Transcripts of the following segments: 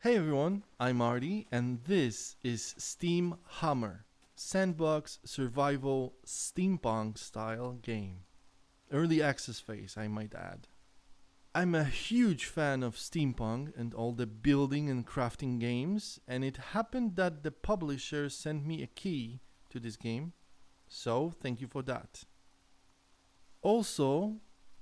Hey everyone, I'm Artie, and this is Steam Hammer, Sandbox survival steampunk style game. Early access phase, I might add. I'm a huge fan of steampunk and all the building and crafting games, and it happened that the publisher sent me a key to this game, so thank you for that. Also,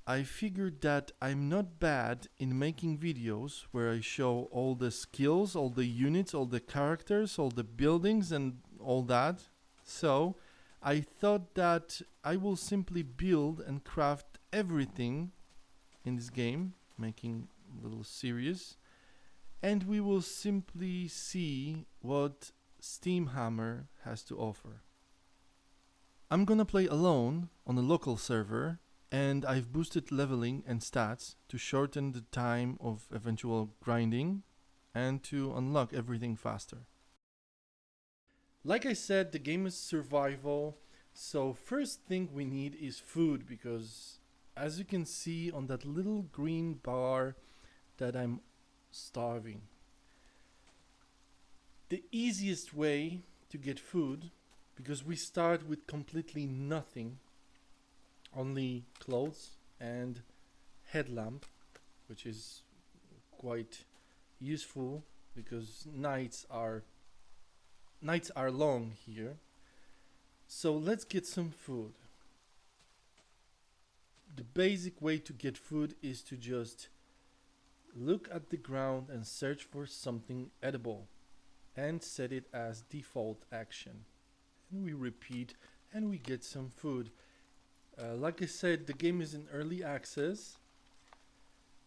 I figured that I'm not bad in making videos where I show all the skills, all the units, all the characters, all the buildings, and all that. So I thought that I will simply build and craft everything in this game, making a little series, and we will simply see what Steamhammer has to offer. I'm gonna play alone on a local server, and I've boosted leveling and stats to shorten the time of eventual grinding and to unlock everything faster. Like I said, the game is survival, so first thing we need is food because as you can see on that little green bar that I'm starving. The easiest way to get food, because we start with completely nothing, only clothes and headlamp, which is quite useful because nights are long here. So let's get some food. The basic way to get food is to just look at the ground and search for something edible and set it as default action. And we repeat and we get some food. Like I said, the game is in early access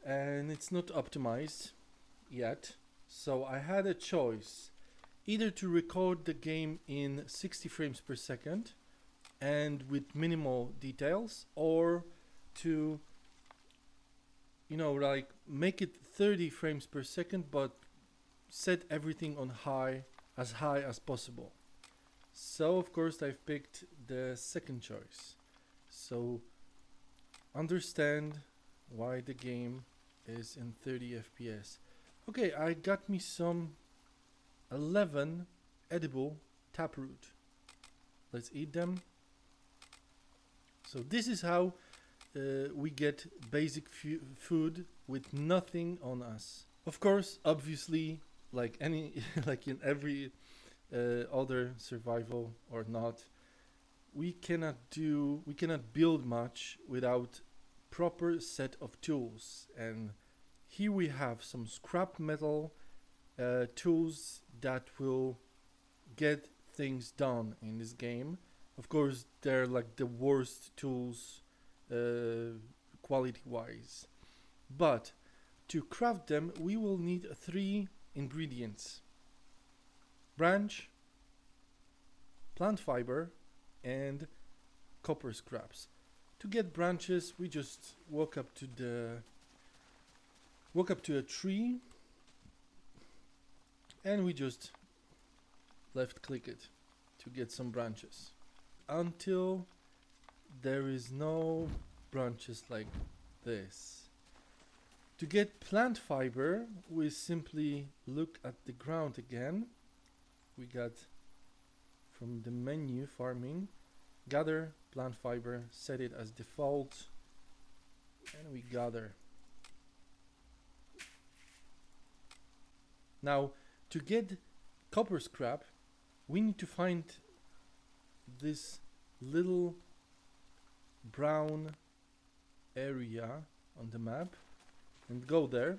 and it's not optimized yet. So I had a choice either to record the game in 60 frames per second and with minimal details, or to like make it 30 frames per second but set everything on high as possible. So of course I've picked the second choice. So understand why the game is in 30 FPS. Okay, I got me some 11 edible taproot. Let's eat them. So this is how we get basic food with nothing on us. Of course, obviously, like any like in every other survival or not, we cannot build much without proper set of tools. And here we have some scrap metal tools that will get things done in this game. Of course, they're like the worst tools quality wise, but to craft them we will need 3 ingredients: branch, plant fiber, and copper scraps. To get branches, we just walk up to a tree and we just left click it to get some branches until there is no branches like this. To get plant fiber, we simply look at the ground again. We got from the menu farming, gather plant fiber, set it as default, and we gather. Now, to get copper scrap, we need to find this little brown area on the map and go there.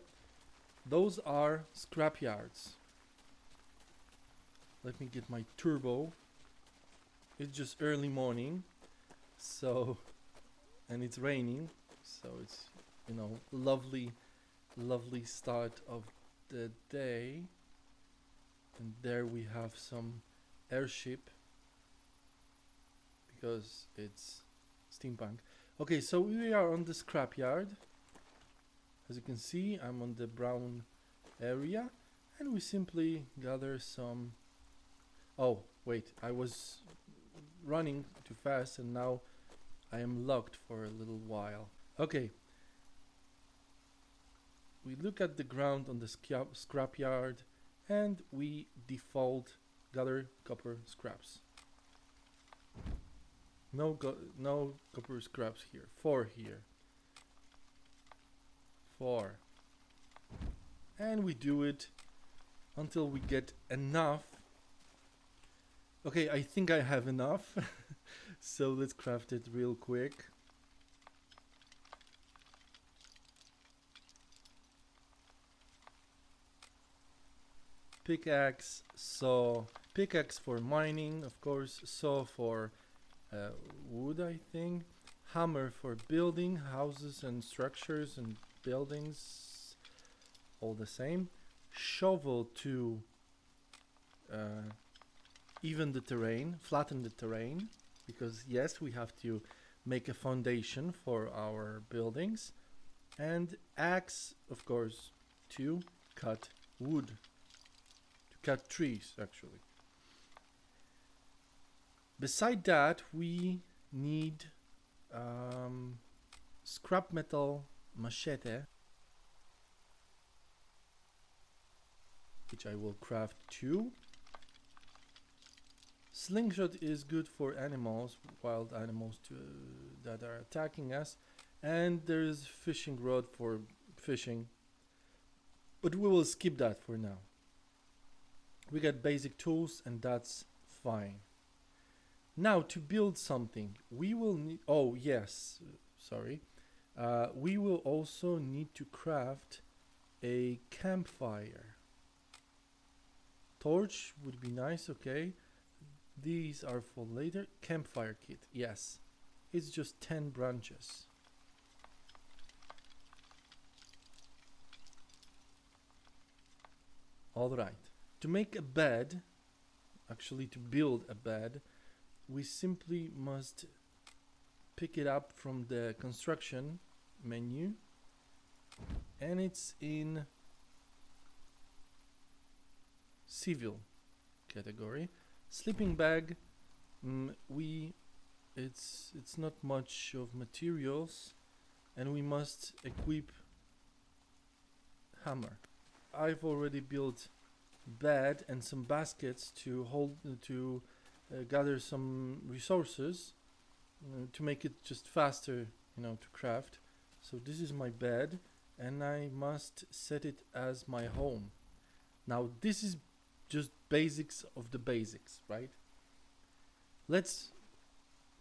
Those are scrap yards. Let me get my turbo. It's just early morning, so, and it's raining, so it's lovely start of the day. And there we have some airship because it's steampunk. Okay, so we are on the scrapyard. As you can see, I'm on the brown area, and we simply gather some. Oh wait, I was running too fast and now I am locked for a little while. Okay, we look at the ground on the scrapyard and we default gather copper scraps. No copper scraps here. 4 here. 4. And we do it until we get enough. Okay, I think I have enough. So let's craft it real quick. Pickaxe, saw, pickaxe for mining, of course, saw for wood, I think, hammer for building houses and structures and buildings, all the same, shovel to even the terrain, flatten the terrain, because yes, we have to make a foundation for our buildings, and axe, of course, to cut wood. Cut trees, actually. Beside that, we need scrap metal machete, which I will craft 2. Slingshot is good for animals, wild animals that are attacking us, and there is fishing rod for fishing, but we will skip that for now. We got basic tools and that's fine. Now to build something, we will need, oh yes, sorry. We will also need to craft a campfire. Torch would be nice, okay. These are for later. Campfire kit, yes. It's just 10 branches. Alright. To make a bed, actually to build a bed, we simply must pick it up from the construction menu, and it's in civil category. Sleeping bag, it's not much of materials, and we must equip hammer. I've already built bed and some baskets to hold gather some resources to make it just faster, to craft. So this is my bed, and I must set it as my home. Now this is just basics of the basics, right?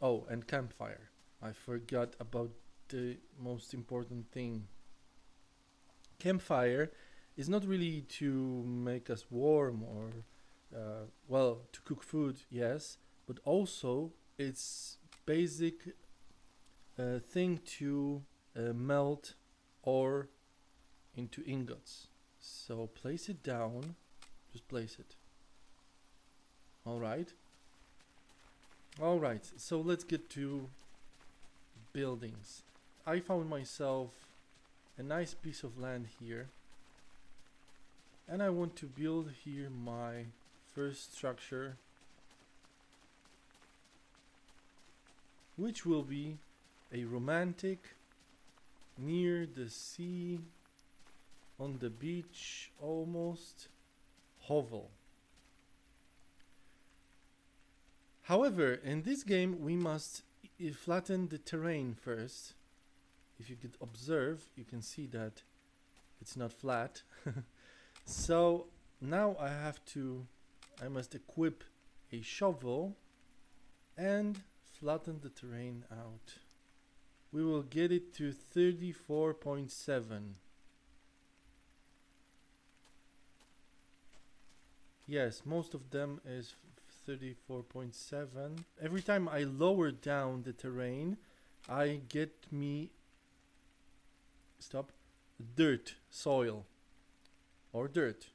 Oh, and campfire. I forgot about the most important thing. Campfire is not really to make us warm or, to cook food, yes, but also it's basic thing to melt ore into ingots. So place it down, just place it. Alright, so let's get to buildings. I found myself a nice piece of land here, and I want to build here my first structure, which will be a romantic, near the sea, on the beach almost, hovel. However, in this game we must flatten the terrain first. If you could observe, you can see that it's not flat. So now I must equip a shovel and flatten the terrain out. We will get it to 34.7. Yes, most of them is 34.7. Every time I lower down the terrain, I get me dirt, soil, or dirt.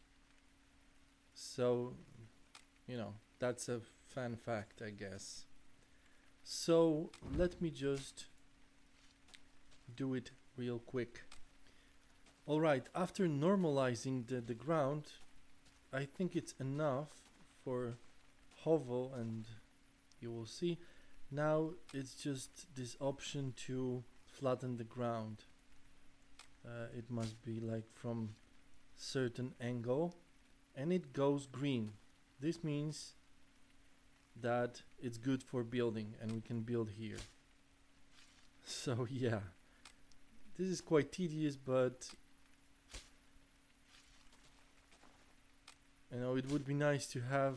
So, that's a fun fact, I guess. So let me just do it real quick. Alright, after normalizing the ground, I think it's enough for hovel, and you will see. Now it's just this option to flatten the ground. it must be like from certain angle, and it goes green. This means that it's good for building and we can build here. So yeah, this is quite tedious, but you know, it would be nice to have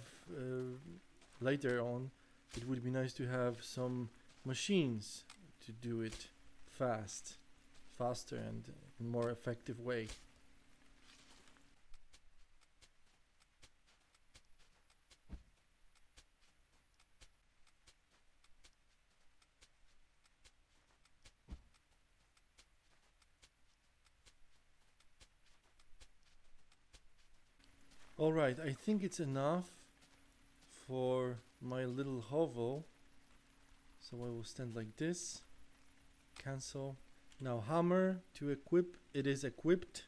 later on, it would be nice to have some machines to do it faster and in a more effective way. Alright, I think it's enough for my little hovel. So I will stand like this. Cancel. Now hammer to equip. It is equipped.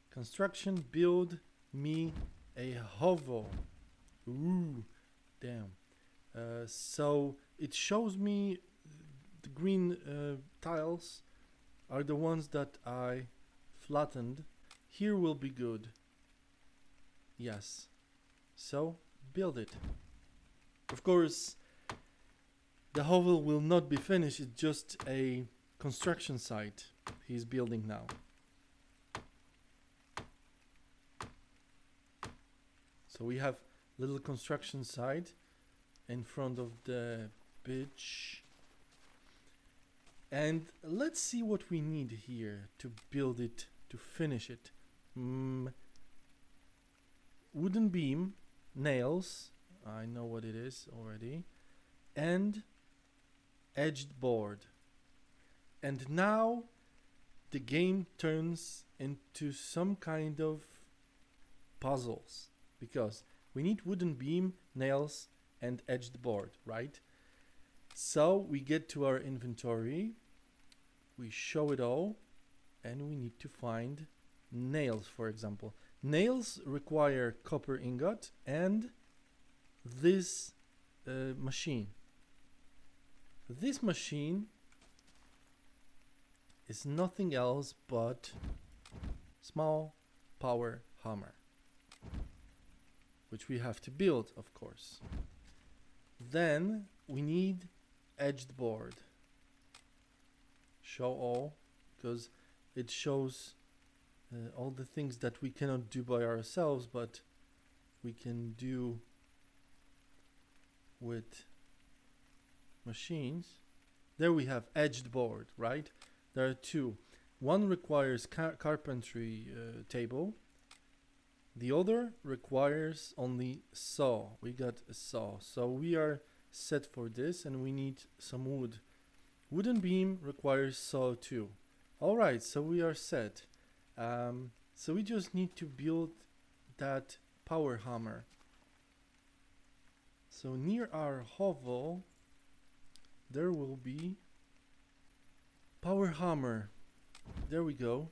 Construction, build me a hovel. Ooh, damn. So it shows me the green tiles are the ones that I flattened. Here will be good. Yes. So, build it. Of course, the hovel will not be finished. It's just a construction site he's building now. So we have little construction site in front of the beach. And let's see what we need here to build it, to finish it. Wooden beam, nails, I know what it is already, and edged board. And now the game turns into some kind of puzzles, because we need wooden beam, nails, and edged board, right? So we get to our inventory, we show it all, and we need to find nails, for example. Nails require copper ingot and this machine. This machine is nothing else but small power hammer, which we have to build, of course. Then we need edged board. Show all, because it shows all the things that we cannot do by ourselves, but we can do with machines. There we have edged board, right? There are two. One requires carpentry table. The other requires only saw. We got a saw. So we are set for this, and we need some wood. Wooden beam requires saw too. Alright, so we are set. So we just need to build that power hammer. So near our hovel, there will be power hammer. There we go.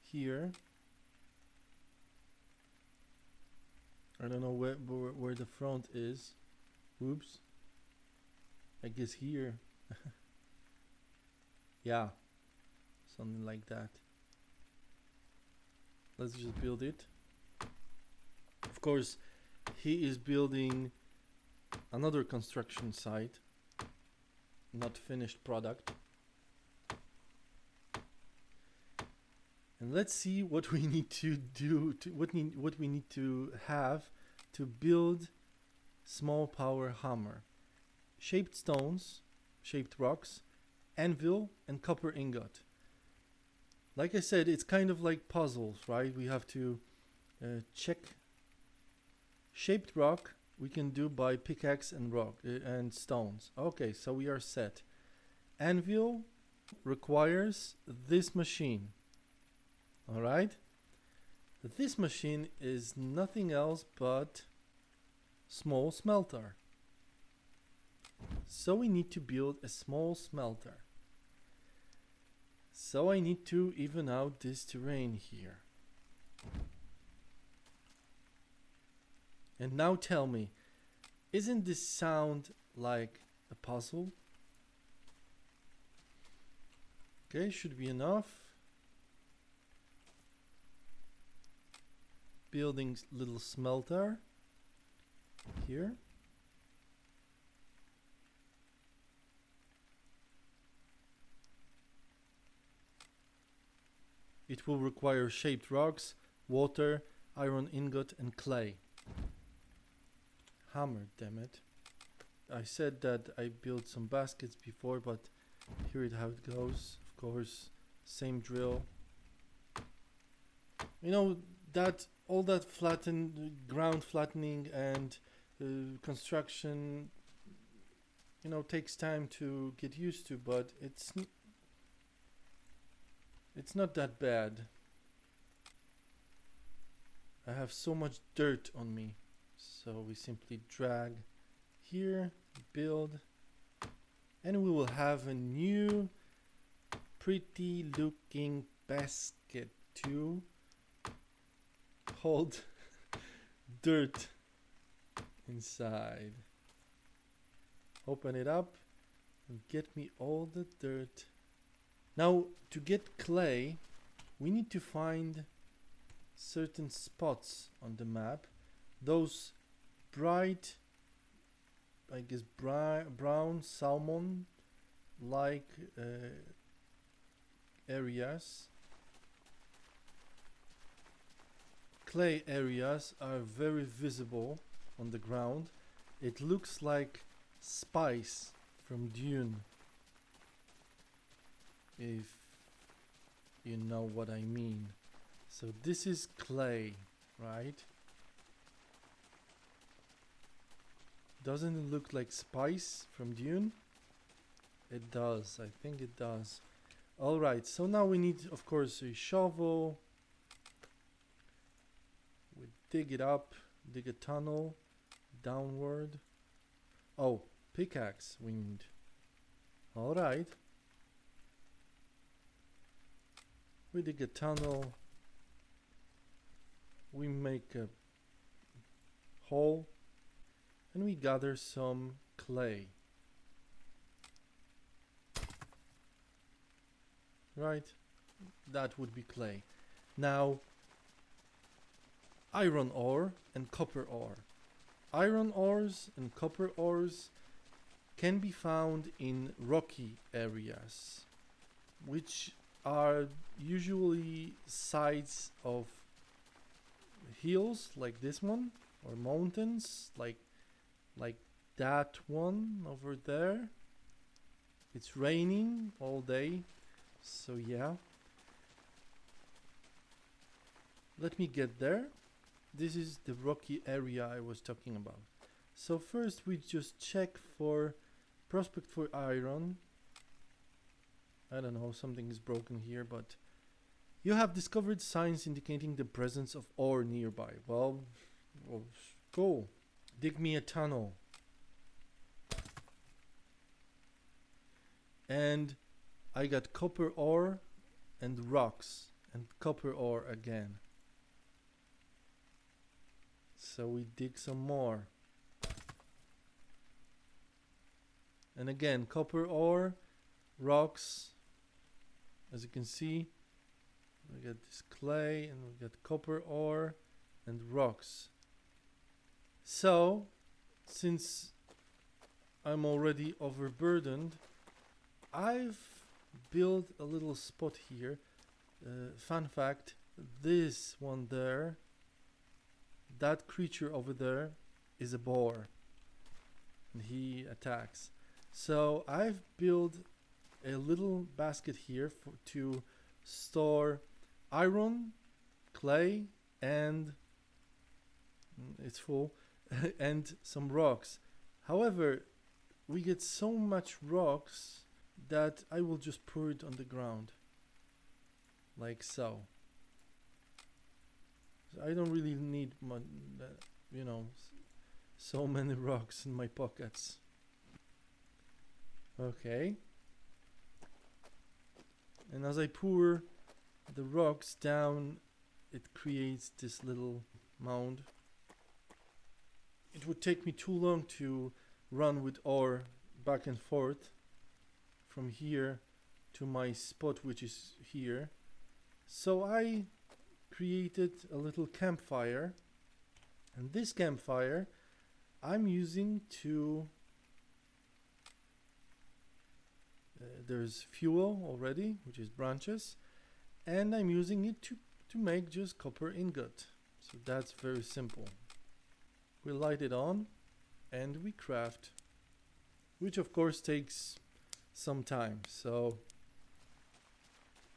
Here. I don't know where the front is. Oops. I guess here. Yeah. Something like that. Let's just build it. Of course, he is building another construction site, not finished product. And let's see what we need to do, what we need to have to build small power hammer. Shaped stones, shaped rocks, anvil, and copper ingot. Like I said, it's kind of like puzzles, right? We have to check. Shaped rock we can do by pickaxe and rock and stones. Okay, so we are set. Anvil requires this machine. All right? This machine is nothing else but small smelter. So we need to build a small smelter. So I need to even out this terrain here. And now tell me, isn't this sound like a puzzle? Okay, should be enough. Building little smelter here. It will require shaped rocks, water, iron ingot, and clay. Hammer, damn it. I said that I built some baskets before, but here it how it goes. Of course, same drill. You know, that all that ground flattening and construction, you know, takes time to get used to, but it's not that bad. I have so much dirt on me, so we simply drag here, build, and we will have a new pretty looking basket to hold dirt inside. Open it up and get me all the dirt. Now, to get clay, we need to find certain spots on the map. Those bright, I guess, brown salmon like areas. Clay areas are very visible on the ground. It looks like spice from Dune, if you know what I mean. So this is clay, right? Doesn't it look like spice from Dune? It does, I think it does. Alright, so now we need, of course, a shovel. We dig it up, dig a tunnel downward. Oh, pickaxe we need. Alright. We dig a tunnel. We make a hole. And we gather some clay. Right? That would be clay. Now, iron ore and copper ore. Iron ores and copper ores can be found in rocky areas, which are usually sides of hills like this one, or mountains like that one over there. It's raining all day, so yeah. Let me get there. This is the rocky area I was talking about. So first we just check for prospect for iron. I don't know, something is broken here, but you have discovered signs indicating the presence of ore nearby. Well, cool. Dig me a tunnel. And I got copper ore and rocks and copper ore again. So we dig some more. And again, copper ore, rocks. As you can see, we got this clay and we got copper ore and rocks. So, since I'm already overburdened, I've built a little spot here. Fun fact, this one there, that creature over there is a boar. And he attacks. So I've built a little basket here to store iron, clay, and it's full, and some rocks. However, we get so much rocks that I will just pour it on the ground, like so. I don't really need so many rocks in my pockets. Okay. And as I pour the rocks down, it creates this little mound. It would take me too long to run with ore back and forth from here to my spot, which is here. So I created a little campfire, and this campfire I'm using to there's fuel already, which is branches, and I'm using it to make just copper ingot. So that's very simple. We light it on and we craft, which of course takes some time. So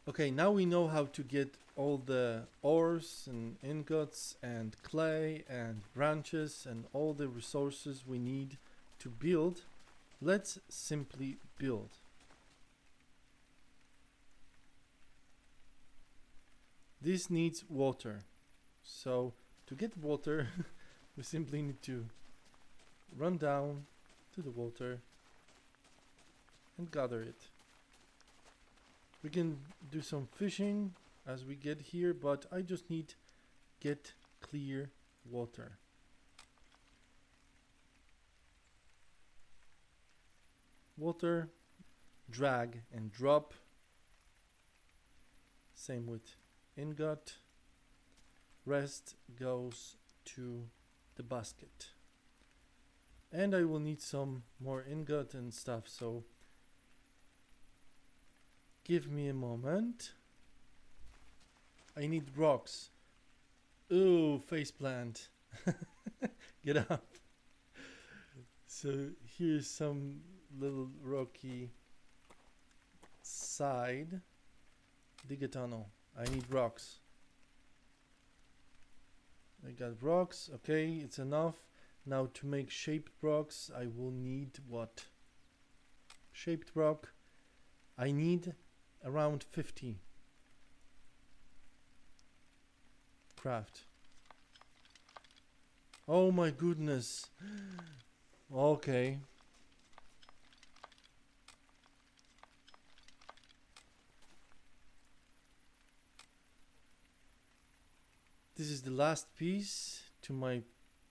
okay, now we know how to get all the ores and ingots and clay and branches and all the resources we need to build. Let's simply build. This needs water. So to get water, we simply need to run down to the water and gather it. We can do some fishing as we get here, but I just need get clear water. Water, drag and drop. Same with ingot. Rest goes to the basket. And I will need some more ingot and stuff, so give me a moment. I need rocks. Ooh, faceplant. Get up. So here's some little rocky side. Dig a tunnel. I need rocks. I got rocks. Okay, it's enough. Now to make shaped rocks, I will need what? Shaped rock. I need around 50. Craft. Oh my goodness. Okay. This is the last piece to my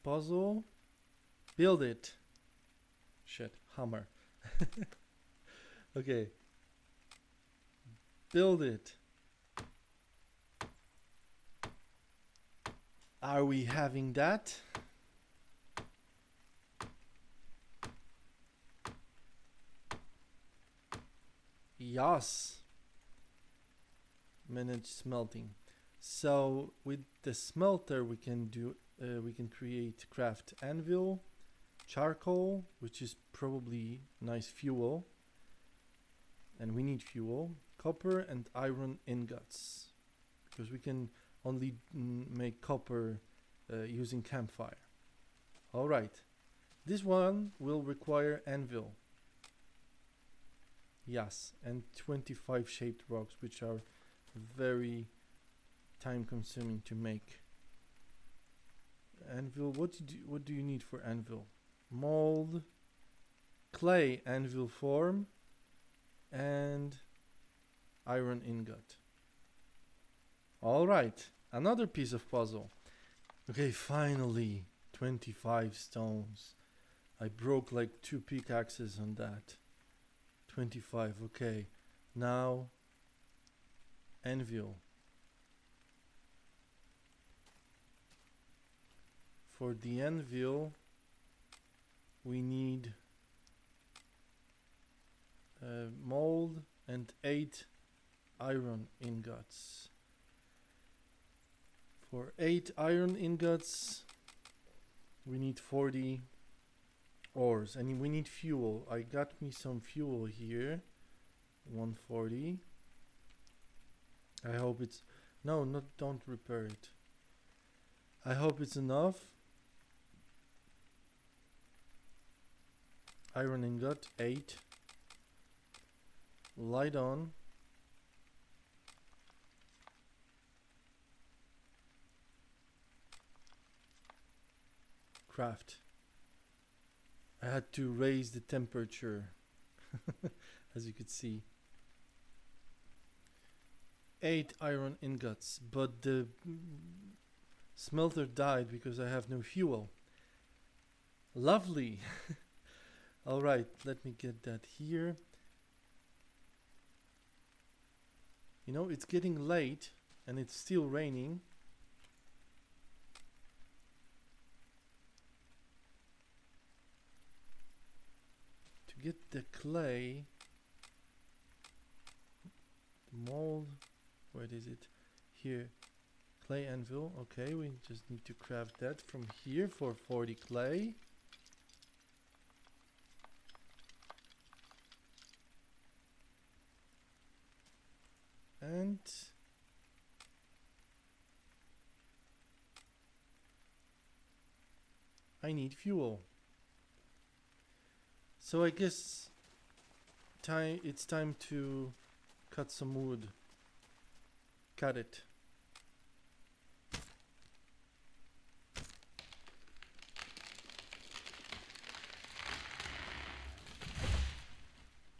puzzle. Build it. Shit, hammer. Okay. Build it. Are we having that? Yes. Manage smelting. So with the smelter we can craft anvil, charcoal, which is probably nice fuel, and we need fuel, copper and iron ingots, because we can only make copper using campfire. Alright, this one will require anvil. Yes, and 25 shaped rocks, which are very time consuming to make. Anvil, what do you need for anvil? Mold, clay anvil form, and iron ingot. Alright, another piece of puzzle. Okay, finally 25 stones. I broke like 2 pickaxes on that. 25, okay. Now anvil. For the anvil we need mold and 8 iron ingots. For 8 iron ingots we need 40 ores, and we need fuel. I got me some fuel here. 140. I hope it's don't repair it. I hope it's enough. Iron ingot 8. Light on. Craft. I had to raise the temperature as you could see. 8 iron ingots, but the smelter died because I have no fuel. Lovely. Alright, let me get that here. You know, it's getting late and it's still raining. To get the clay, the mold, where is it? Here, clay anvil. Okay, we just need to craft that from here for 40 clay. And I need fuel. So I guess it's time to cut some wood. Cut it.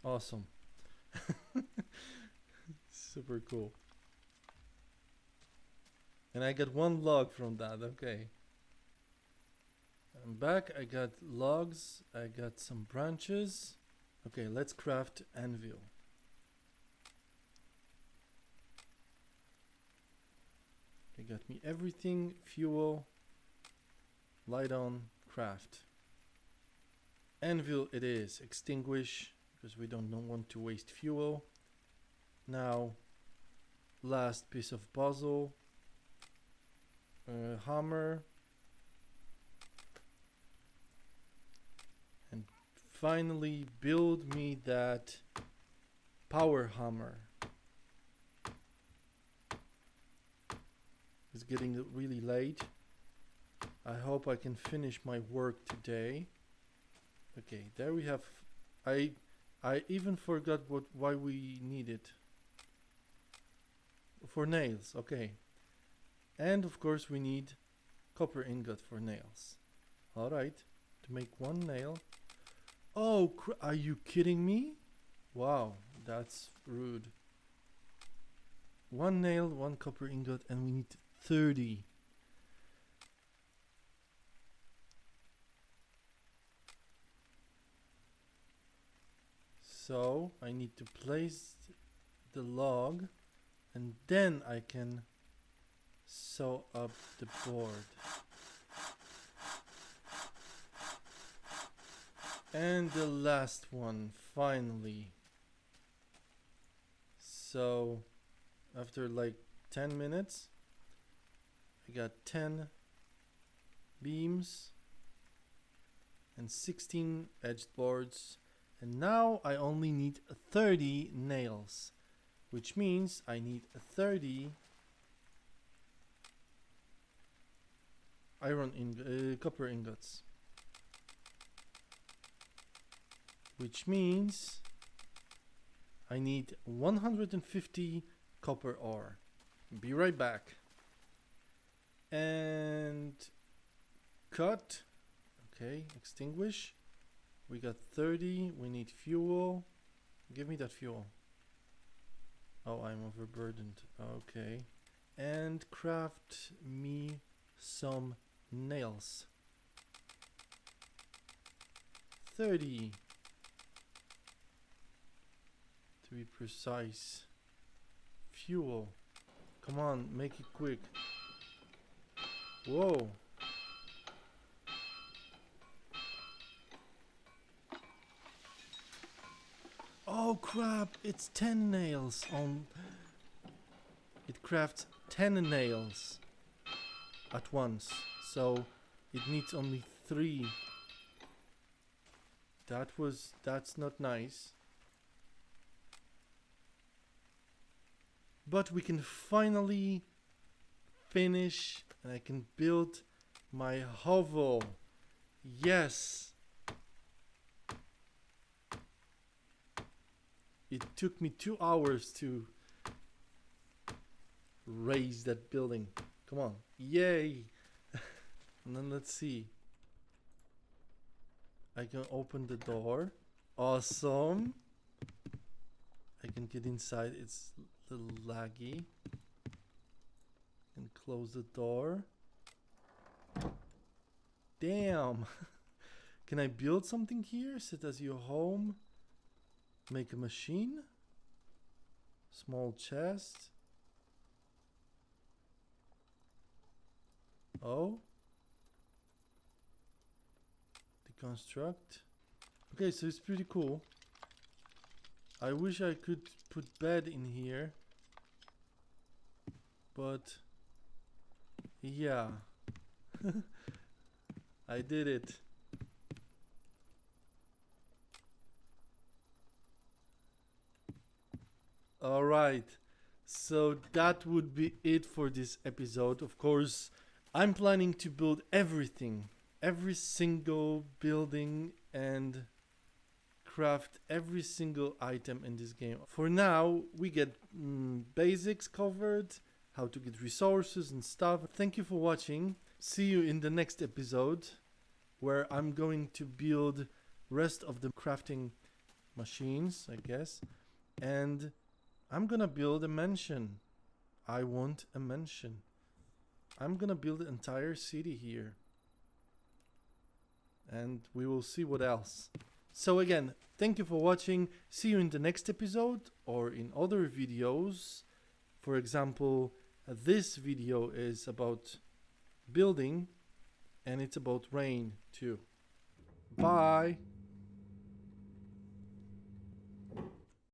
Awesome. Super cool. And I got one log from that, okay. I'm back, I got logs, I got some branches. Okay, let's craft anvil. Okay, got me everything, fuel, light on, craft. Anvil it is, extinguish, because we don't want to waste fuel. Now, last piece of puzzle, hammer, and finally build me that power hammer. It's getting really late. I hope I can finish my work today. Okay, there we have. I even forgot why we need it. For nails, okay. And of course we need copper ingot for nails. Alright, to make one nail. Oh, are you kidding me? Wow, that's rude. One nail, one copper ingot, and we need 30. So I need to place the log and then I can sew up the board. And the last one, finally. So after like 10 minutes, I got 10 beams and 16 edged boards. And now I only need 30 nails, which means I need 30 copper ingots, which means I need 150 copper ore. Be right back. And cut. Okay, extinguish. We got 30. We need fuel. Give me that fuel. Oh, I'm overburdened. Okay. And craft me some nails. 30. To be precise. Fuel. Come on, make it quick. Whoa. Oh crap, it's 10 nails on... It crafts 10 nails at once, so it needs only 3. That's not nice. But we can finally finish and I can build my hovel. Yes! It took me 2 hours to raise that building. Come on. Yay! And then let's see. I can open the door. Awesome! I can get inside. It's a little laggy. And close the door. Damn! Can I build something here? Sit as your home. Make a machine. Small chest. Oh. Deconstruct. Okay, so it's pretty cool. I wish I could put bed in here. But yeah. I did it. Alright, so that would be it for this episode. Of course, I'm planning to build everything, every single building, and craft every single item in this game. For now, we get basics covered, how to get resources and stuff. Thank you for watching. See you in the next episode, where I'm going to build rest of the crafting machines, I guess, and I'm gonna build a mansion. I want a mansion. I'm gonna build an entire city here. And we will see what else. So again, thank you for watching. See you in the next episode or in other videos. For example, this video is about building and it's about rain too. Bye!